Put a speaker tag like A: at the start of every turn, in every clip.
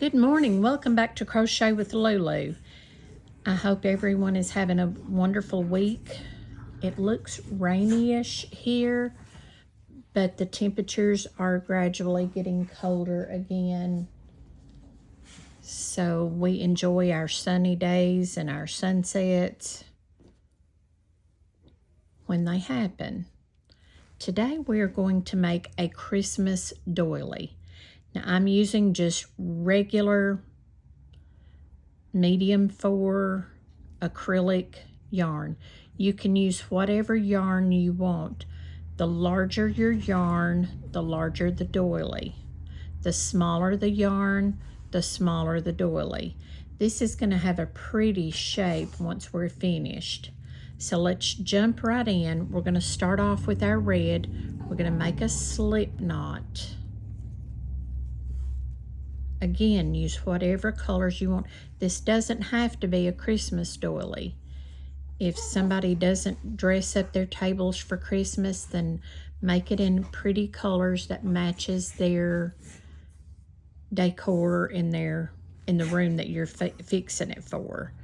A: Good morning. Welcome back to Crochet with Lulu. I hope everyone is having a wonderful week. It looks rainy-ish here, but the temperatures are gradually getting colder again. So we enjoy our sunny days and our sunsets when they happen. Today we are going to make a Christmas doily. Now I'm using just regular medium 4 acrylic yarn. You can use whatever yarn you want. The larger your yarn, the larger the doily. The smaller the yarn, the smaller the doily. This is going to have a pretty shape once we're finished. So let's jump right in. We're going to start off with our red. We're going to make a slip knot. Again, use whatever colors you want. This doesn't have to be a Christmas doily. If somebody doesn't dress up their tables for Christmas, then make it in pretty colors that matches their decor in the room that you're fixing it for.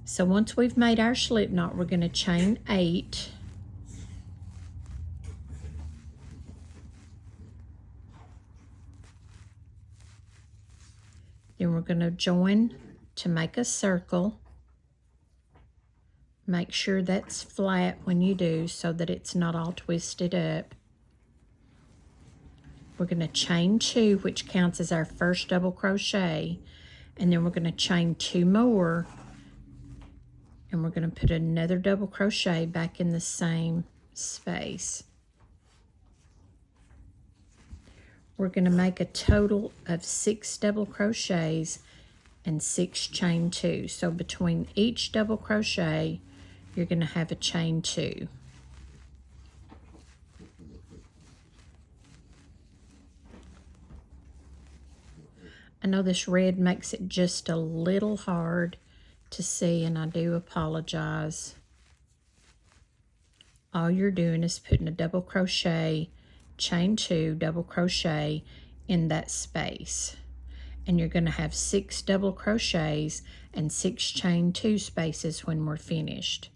A: So once we've made our slip knot, we're going to chain 8. Then we're going to join to make a circle. Make sure that's flat when you do so that it's not all twisted up. We're going to chain 2, which counts as our first double crochet, and then we're going to chain 2 more, and we're going to put another double crochet back in the same space. We're going to make a total of 6 double crochets and 6 chain 2. So between each double crochet, you're going to have a chain 2. I know this red makes it just a little hard to see, and I do apologize. All you're doing is putting a double crochet, chain 2, double crochet in that space. And you're going to have 6 double crochets and 6 chain 2 spaces when we're finished.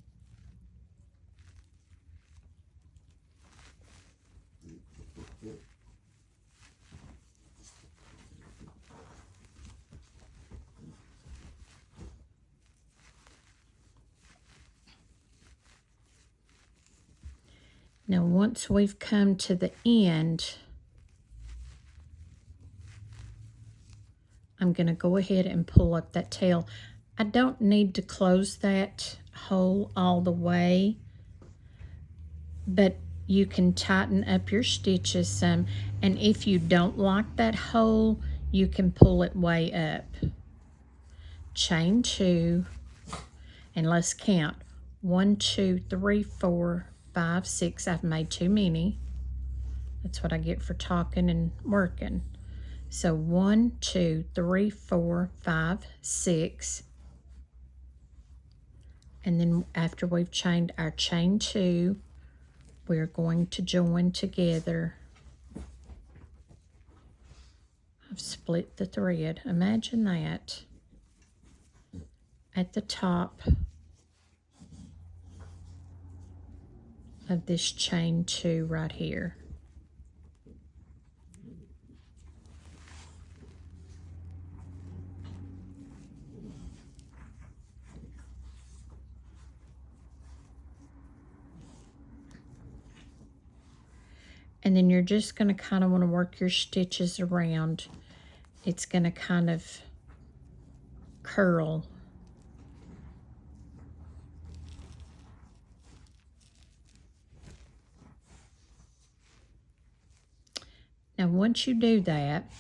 A: Now once we've come to the end, I'm going to go ahead and pull up that tail. I don't need to close that hole all the way, but you can tighten up your stitches some, and if you don't like that hole, you can pull it way up. Chain 2, and let's count. 1, 2, 3, 4, 5, 6. I've made too many. That's what I get for talking and working. So 1, 2, 3, 4, 5, 6. And then after we've chained our chain 2, we're going to join together. I've split the thread. Imagine that. At the top of this chain 2 right here. And then you're just going to kind of want to work your stitches around. It's going to kind of curl. Now once you do that,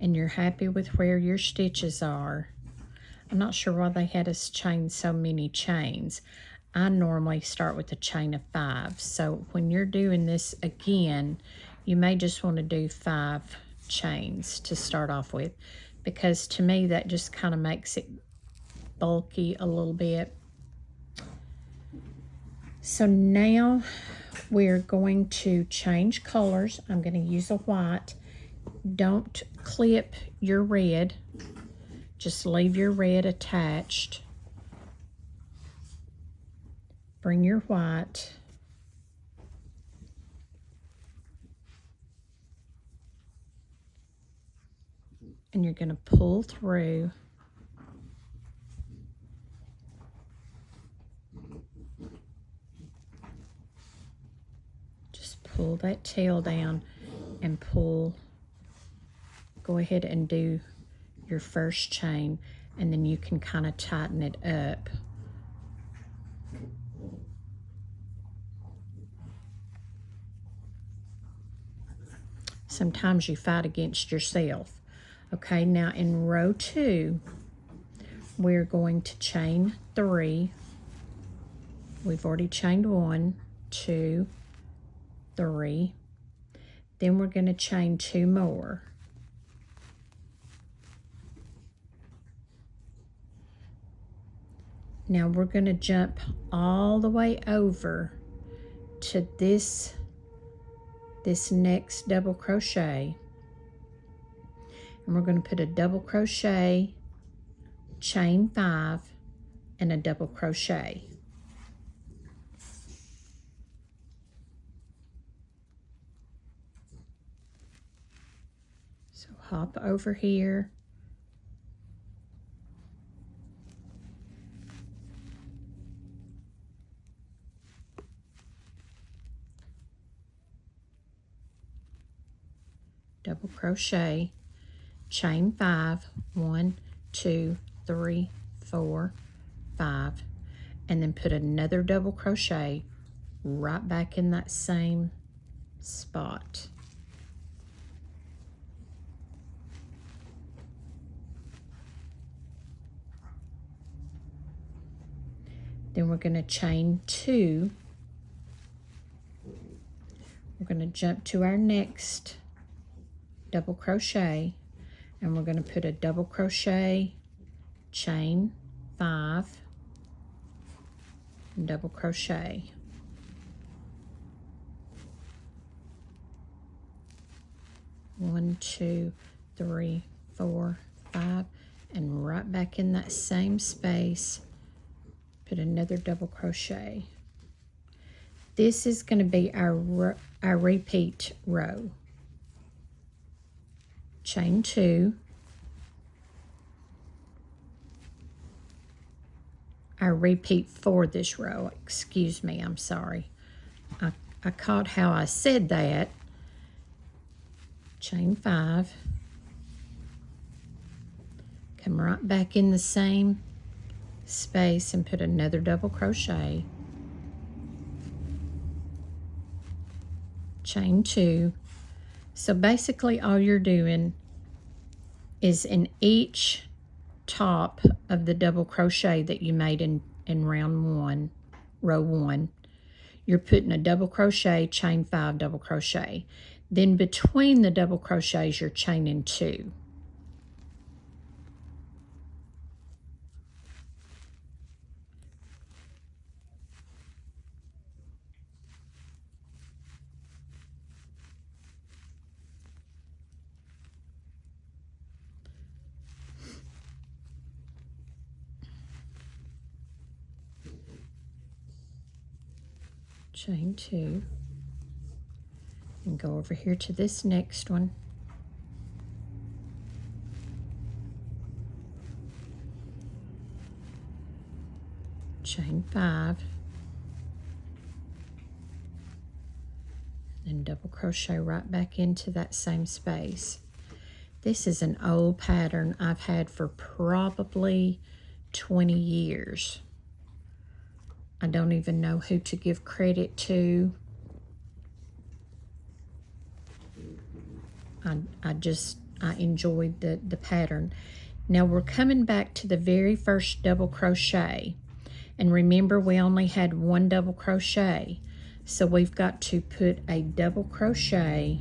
A: and you're happy with where your stitches are, I'm not sure why they had us chain so many chains. I normally start with a chain of 5. So when you're doing this again, you may just want to do 5 chains to start off with, because to me that just kind of makes it bulky a little bit. So now we're going to change colors. I'm going to use a white. Don't clip your red. Just leave your red attached. Bring your white. And you're going to pull through. Just pull that tail down and pull. Go ahead and do your first chain, and then you can kind of tighten it up. Sometimes you fight against yourself. Okay, now in row 2, we're going to chain 3. We've already chained 1, 2, 3. Then we're going to chain 2 more. Now we're going to jump all the way over to this next double crochet. And we're going to put a double crochet, chain 5, and a double crochet. So hop over here. Double crochet, chain 5, 1, 2, 3, 4, 5, and then put another double crochet right back in that same spot. Then we're going to chain 2. We're going to jump to our next double crochet, and we're going to put a double crochet, chain 5, and double crochet. One, 2, 3, 4, 5, and right back in that same space, put another double crochet. This is going to be our repeat row. Chain 2, our repeat for this row. Excuse me, I'm sorry. I caught how I said that. Chain 5, come right back in the same space and put another double crochet. Chain 2. So basically all you're doing is in each top of the double crochet that you made in round 1, row 1, you're putting a double crochet, chain 5, double crochet. Then between the double crochets, you're chaining 2. Chain 2, and go over here to this next one. Chain 5, and double crochet right back into that same space. This is an old pattern I've had for probably 20 years. I don't even know who to give credit to. I enjoyed the pattern. Now we're coming back to the very first double crochet. And remember, we only had 1 double crochet. So we've got to put a double crochet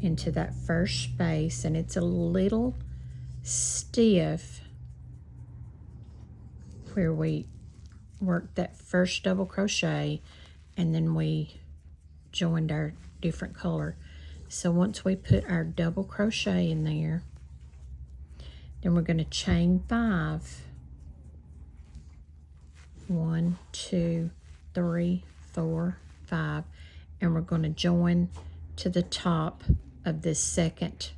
A: into that first space, and it's a little stiff where we worked that first double crochet and then we joined our different color. So once we put our double crochet in there, then we're going to chain 5. 1, 2, 3, 4, 5, and we're going to join to the top of this second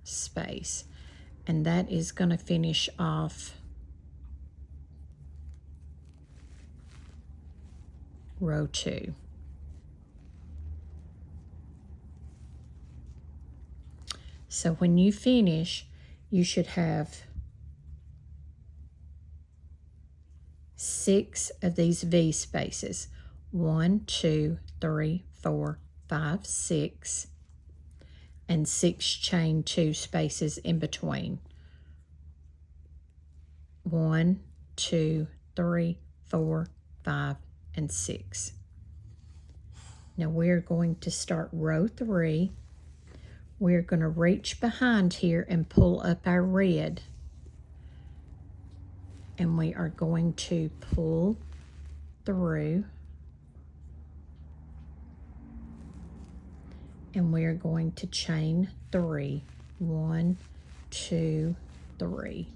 A: space, and that is going to finish off row 2. So when you finish, you should have 6 of these V spaces. 1, 2, 3, 4, 5, 6, and 6 chain 2 spaces in between. 1, 2, 3, 4, 5, and 6. Now we're going to start row 3. We're going to reach behind here and pull up our red. And we are going to pull through. And we are going to chain 3. 1, 2, 3.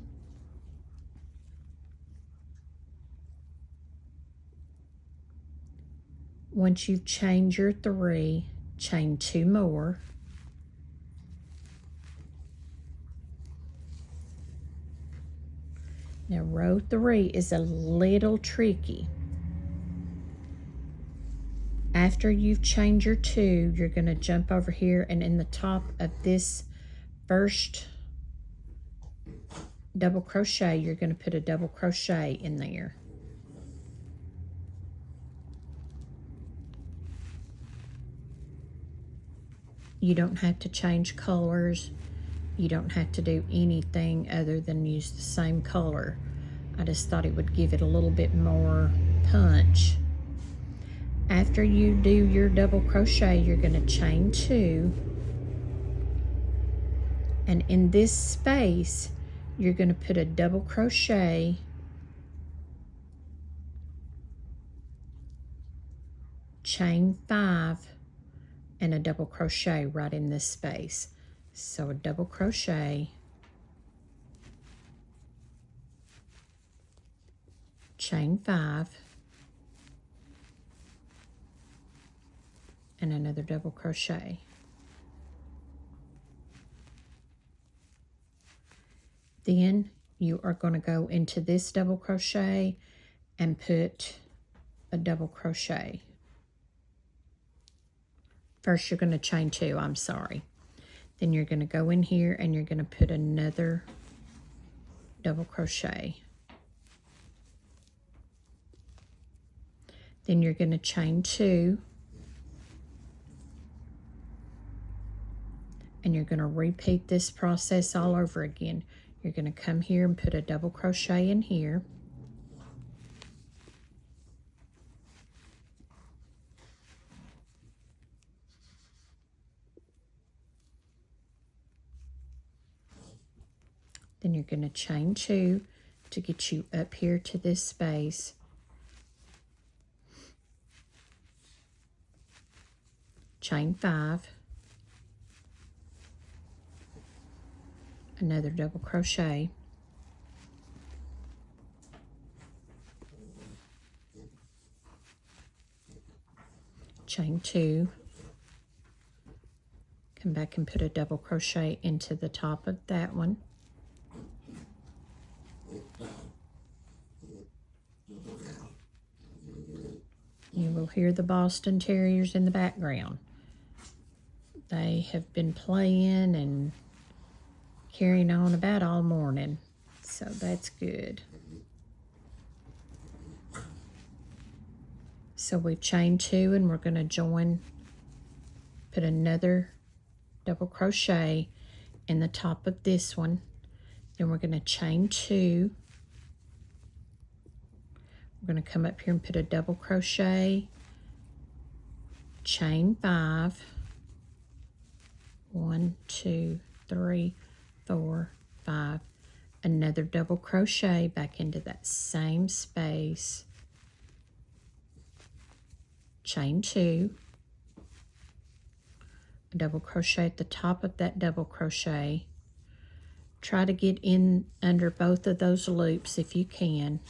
A: Once you've chained your 3, chain 2 more. Now row 3 is a little tricky. After you've chained your 2, you're going to jump over here, and in the top of this first double crochet, you're going to put a double crochet in there. You don't have to change colors. You don't have to do anything other than use the same color. I just thought it would give it a little bit more punch. After you do your double crochet, you're going to chain 2. And in this space, you're going to put a double crochet, chain 5, and a double crochet right in this space. So a double crochet, chain 5, and another double crochet. Then you are going to go into this double crochet and put a double crochet. First you're going to chain 2, I'm sorry. Then you're going to go in here and you're going to put another double crochet. Then you're going to chain 2. And you're going to repeat this process all over again. You're going to come here and put a double crochet in here. Then you're going to chain 2 to get you up here to this space. Chain 5. Another double crochet. Chain 2. Come back and put a double crochet into the top of that one. You will hear the Boston Terriers in the background. They have been playing and carrying on about all morning, so that's good. So we've chained 2 and we're going to join, put another double crochet in the top of this one. Then we're going to chain 2. We're going to come up here and put a double crochet, chain 5, 1, 2, 3, 4, 5, another double crochet back into that same space, chain 2, a double crochet at the top of that double crochet. Try to get in under both of those loops if you can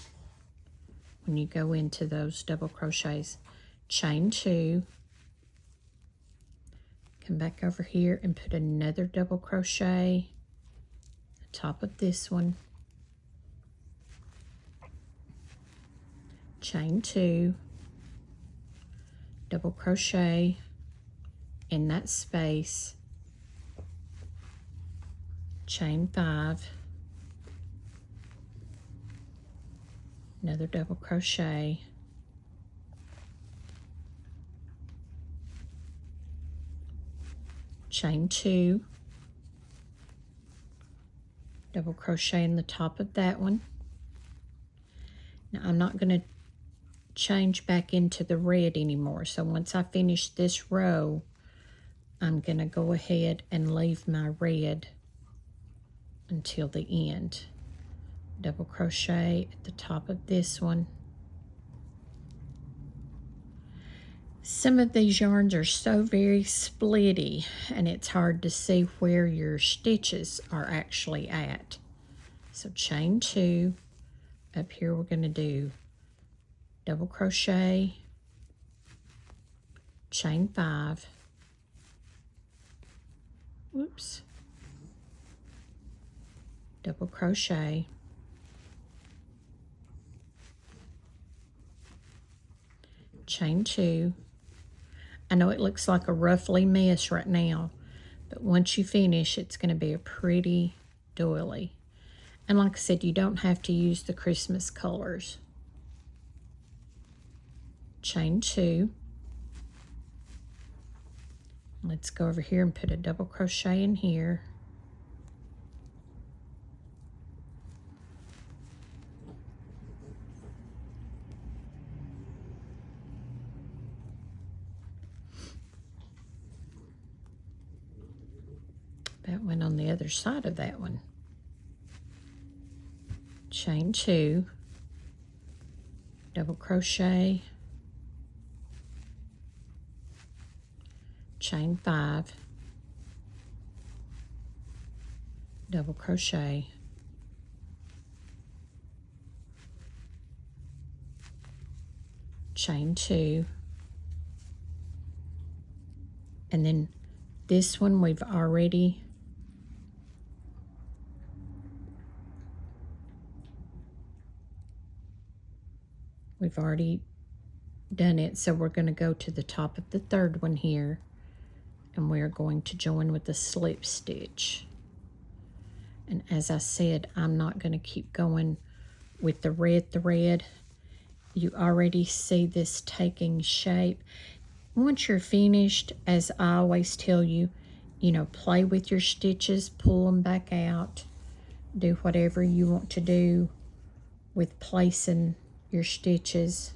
A: when you go into those double crochets. Chain 2, come back over here and put another double crochet at the top of this one. Chain 2, double crochet in that space, chain 5, another double crochet, chain 2, double crochet in the top of that one. Now I'm not going to change back into the red anymore, so once I finish this row, I'm going to go ahead and leave my red until the end. Double crochet at the top of this one. Some of these yarns are so very splitty and it's hard to see where your stitches are actually at. So chain 2, up here we're going to do double crochet, chain 5, whoops, double crochet, chain 2. I know it looks like a roughly mess right now, but once you finish, it's going to be a pretty doily. And like I said, you don't have to use the Christmas colors. Chain 2. Let's go over here and put a double crochet in here. That went on the other side of that one. Chain 2, double crochet, chain 5, double crochet, chain 2, and then this one we've already done it, so we're going to go to the top of the third one here, and we're going to join with a slip stitch. And as I said, I'm not going to keep going with the red thread. You already see this taking shape. Once you're finished, as I always tell you, play with your stitches, pull them back out, do whatever you want to do with placing your stitches.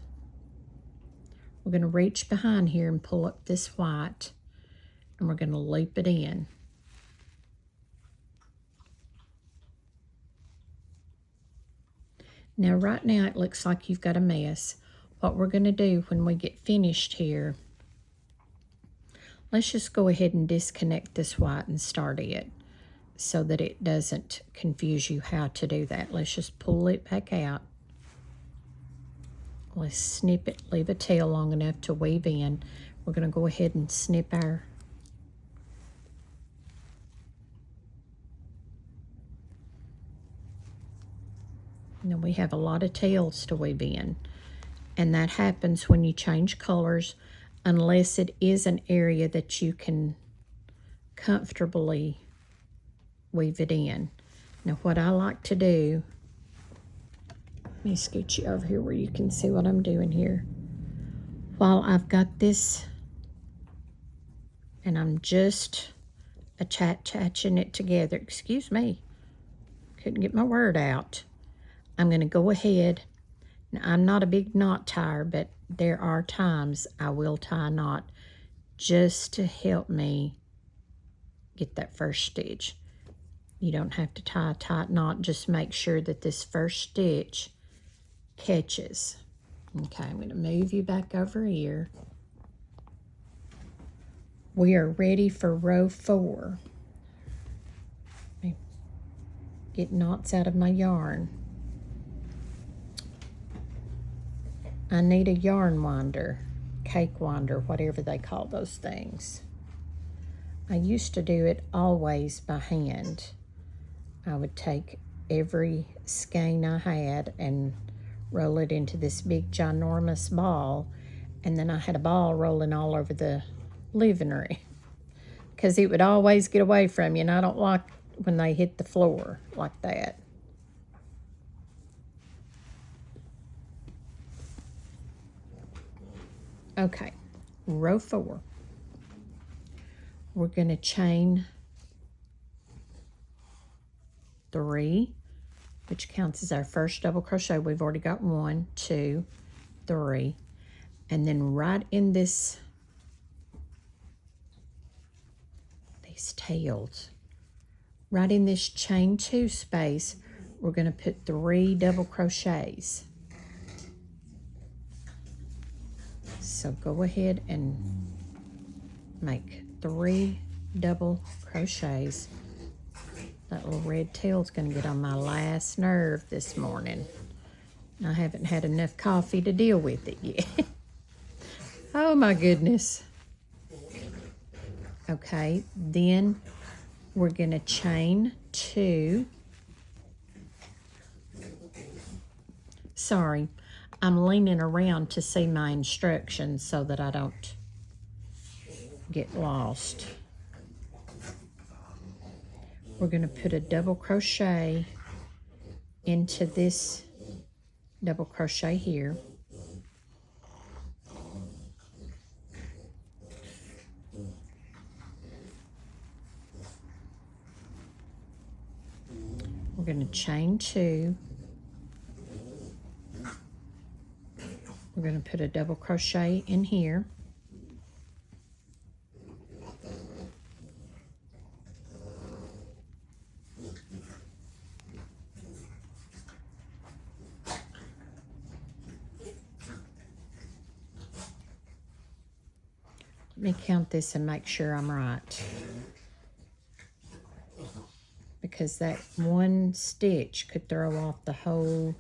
A: We're going to reach behind here and pull up this white, and we're going to loop it in. Now right now it looks like you've got a mess. What we're going to do when we get finished here, let's just go ahead and disconnect this white and start it so that it doesn't confuse you how to do that. Let's just pull it back out. Let's snip it, leave a tail long enough to weave in. We're going to go ahead and snip our Now we have a lot of tails to weave in, and that happens when you change colors, unless it is an area that you can comfortably weave it in. Now what I like to do, let me scoot you over here where you can see what I'm doing here. While I've got this, and I'm just attaching it together, excuse me, couldn't get my word out. I'm going to go ahead, now I'm not a big knot tier, but there are times I will tie a knot just to help me get that first stitch. You don't have to tie a tight knot, just make sure that this first stitch catches. Okay, I'm going to move you back over here. We are ready for row 4. Let me get knots out of my yarn. I need a yarn winder, cake winder, whatever they call those things. I used to do it always by hand. I would take every skein I had and roll it into this big ginormous ball, and then I had a ball rolling all over the living room because it would always get away from you, and I don't like when they hit the floor like that. Okay, row 4. We're going to chain 3, which counts as our first double crochet. We've already got 1, 2, 3, and then right in these tails, right in this chain 2 space, we're going to put 3 double crochets. So go ahead and make 3 double crochets. That little red tail's going to get on my last nerve this morning. I haven't had enough coffee to deal with it yet. Oh my goodness. Okay, then we're going to chain 2. Sorry, I'm leaning around to see my instructions so that I don't get lost. We're going to put a double crochet into this double crochet here. We're going to chain 2. We're going to put a double crochet in here. Let me count this and make sure I'm right, because that one stitch could throw off the whole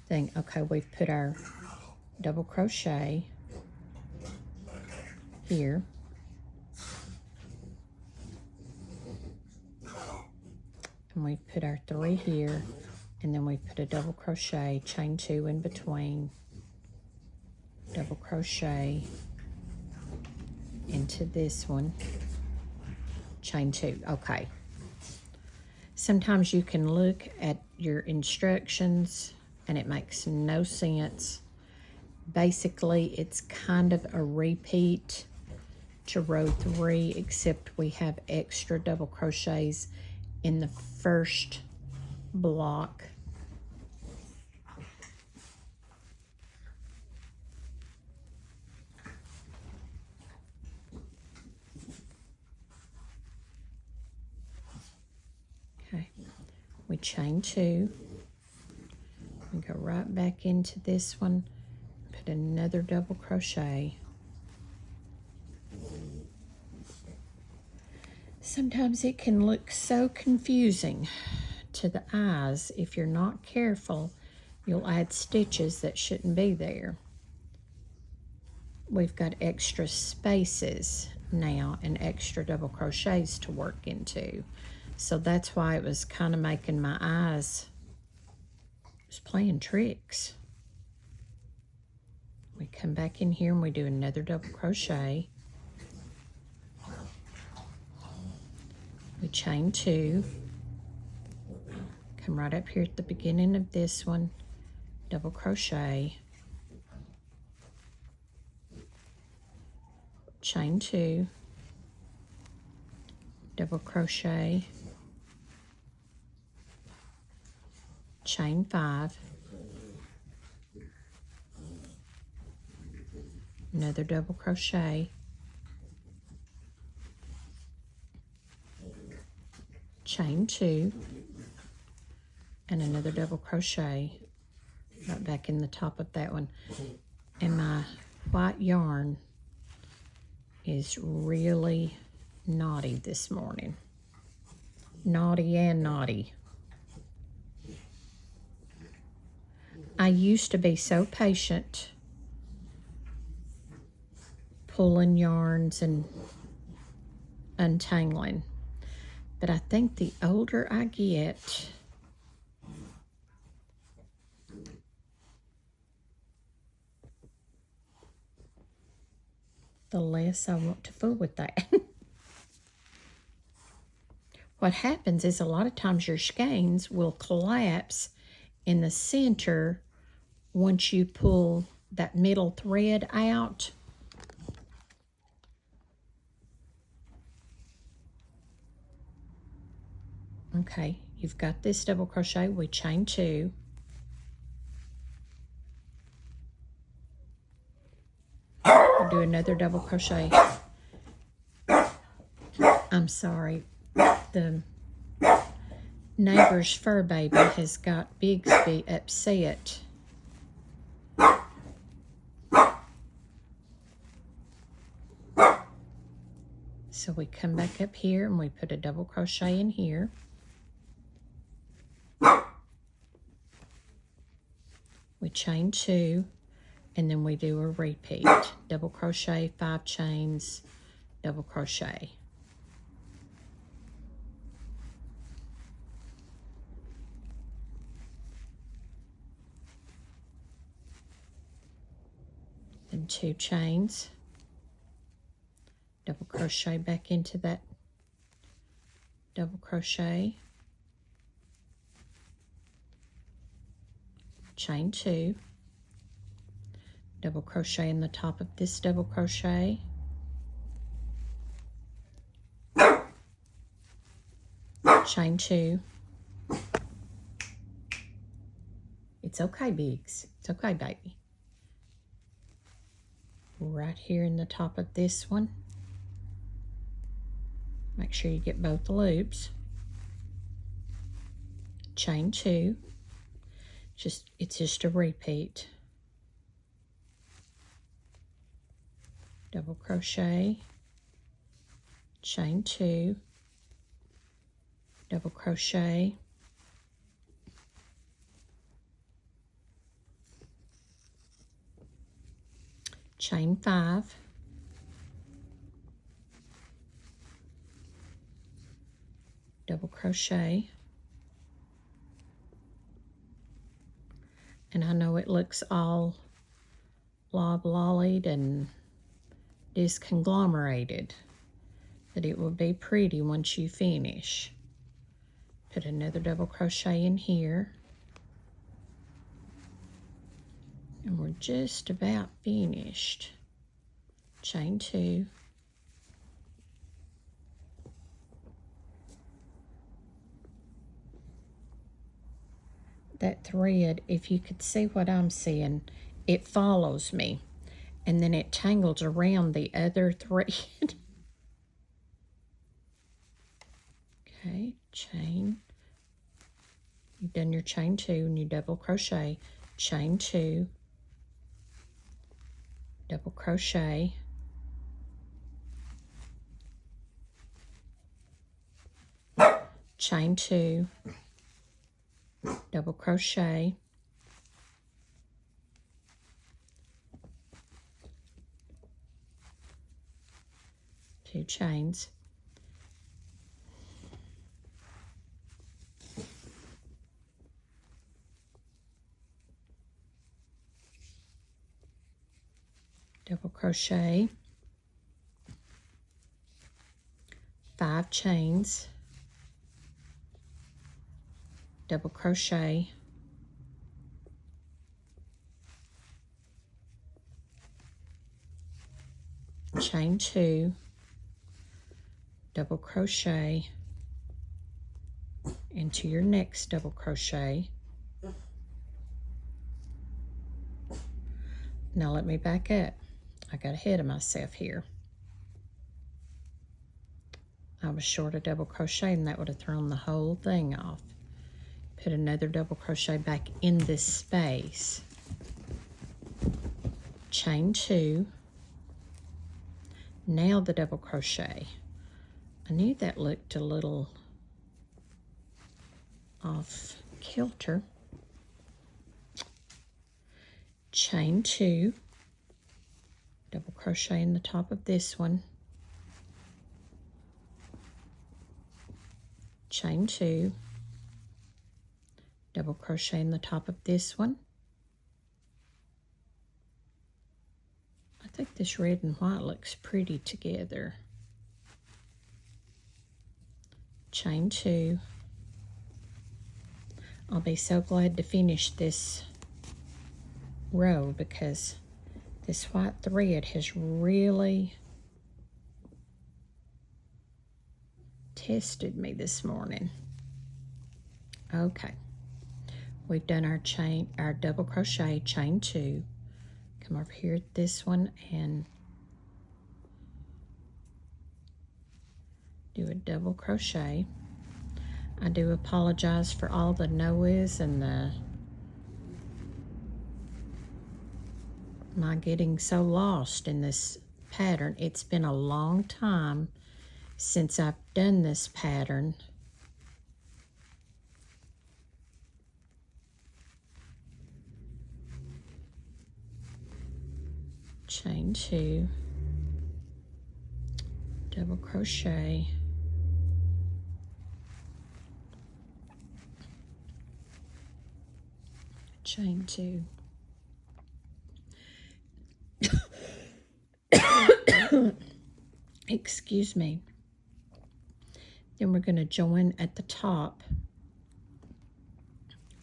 A: thing. Okay, we've put our double crochet here, and we've put our 3 here, and then we put a double crochet, chain 2 in between, double crochet into this one, chain 2. Okay. Sometimes you can look at your instructions and it makes no sense. Basically, it's kind of a repeat to row 3, except we have extra double crochets in the first block. Okay, we chain 2, we go right back into this one, put another double crochet. Sometimes it can look so confusing to the eyes. If you're not careful, you'll add stitches that shouldn't be there. We've got extra spaces now and extra double crochets to work into. So that's why it was kind of making my eyes just playing tricks. We come back in here and we do another double crochet. We chain 2. Come right up here at the beginning of this one, double crochet. Chain 2. Double crochet. Chain 5, another double crochet, chain 2, and another double crochet right back in the top of that one. And my white yarn is really naughty this morning. Naughty and naughty. I used to be so patient pulling yarns and untangling, but I think the older I get, the less I want to fool with that. What happens is a lot of times your skeins will collapse in the center once you pull that middle thread out. Okay, you've got this double crochet, we chain 2. We'll do another double crochet. I'm sorry, the neighbor's fur baby has got Bigsby upset. So we come back up here and we put a double crochet in here. We chain 2, and then we do a repeat. Double crochet, 5 chains, double crochet. Then 2 chains, double crochet back into that double crochet, chain 2, double crochet in the top of this double crochet, chain 2. It's okay, Biggs. It's okay, baby. Right here in the top of this one. Make sure you get both loops. Chain 2. It's just a repeat. Double crochet, chain 2, double crochet, chain 5, double crochet, and I know it looks all lob-lollied and disconglomerated, but it will be pretty once you finish. Put another double crochet in here, and we're just about finished. Chain 2, that thread, if you could see what I'm seeing, it follows me and then it tangles around the other thread. Okay, chain. You've done your chain 2 and you double crochet, chain 2, double crochet, chain 2, double crochet, two chains, double crochet, 5 chains, double crochet, chain 2, double crochet into your next double crochet. Now let me back up. I got ahead of myself here. I was short a double crochet and that would have thrown the whole thing off. Put another double crochet back in this space. Chain 2, Now the double crochet. I knew that looked a little off kilter. Chain 2, double crochet in the top of this one, chain 2, double crochet in the top of this one. I think this red and white looks pretty together. Chain 2. I'll be so glad to finish this row because this white thread has really tested me this morning. Okay, we've done our double crochet, chain 2. Come over here at this one and do a double crochet. I do apologize for all the noise and my getting so lost in this pattern. It's been a long time since I've done this pattern. Chain 2, double crochet, chain 2. Excuse me. Then we're going to join at the top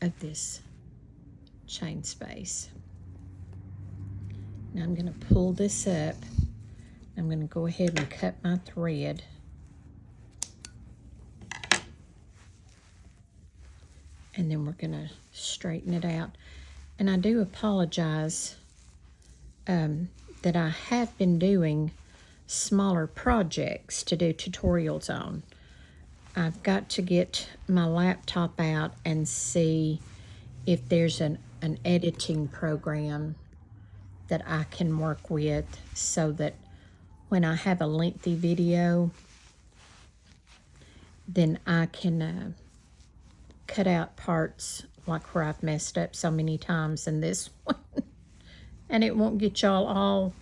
A: of this chain space. Now I'm going to pull this up. I'm going to go ahead and cut my thread. And then we're going to straighten it out. And I do apologize that I have been doing smaller projects to do tutorials on. I've got to get my laptop out and see if there's an editing program that I can work with so that when I have a lengthy video, then I can cut out parts like where I've messed up so many times in this one. And it won't get y'all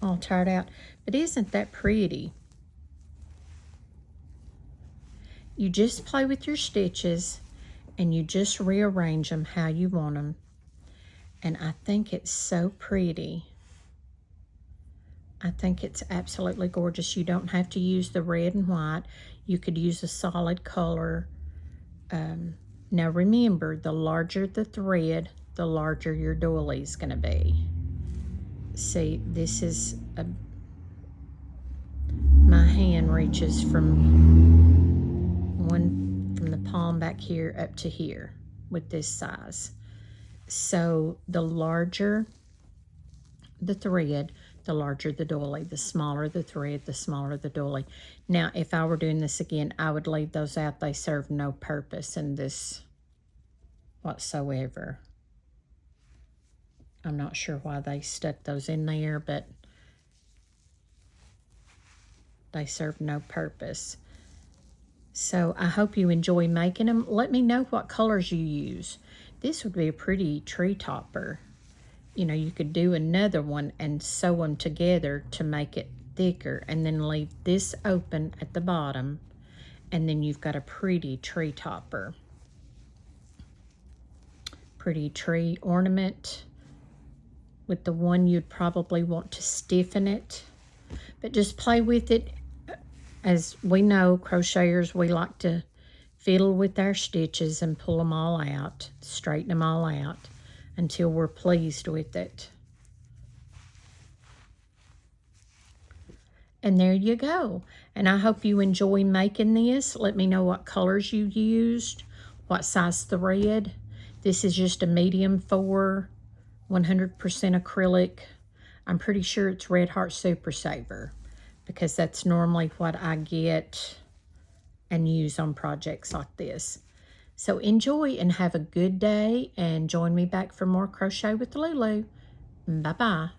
A: all tired out. But isn't that pretty? You just play with your stitches and you just rearrange them how you want them. And I think it's so pretty. I think it's absolutely gorgeous. You don't have to use the red and white. You could use a solid color. Now remember, the larger the thread, the larger your doily is going to be. See, this is my hand reaches from the palm back here up to here with this size. So the larger the thread, the larger the doily. The smaller the thread, the smaller the doily. Now, if I were doing this again, I would leave those out. They serve no purpose in this whatsoever. I'm not sure why they stuck those in there, but they serve no purpose. So I hope you enjoy making them. Let me know what colors you use. This would be a pretty tree topper. You know, you could do another one and sew them together to make it thicker and then leave this open at the bottom. And then you've got a pretty tree topper. Pretty tree ornament. With the one, you'd probably want to stiffen it. But just play with it. As we know, crocheters, we like to fiddle with our stitches and pull them all out, straighten them all out until we're pleased with it. And there you go. And I hope you enjoy making this. Let me know what colors you used, what size thread. This is just a medium 4, 100% acrylic. I'm pretty sure it's Red Heart Super Saver, because that's normally what I get and use on projects like this. So enjoy and have a good day, and join me back for more Crochet with Lulu. Bye-bye.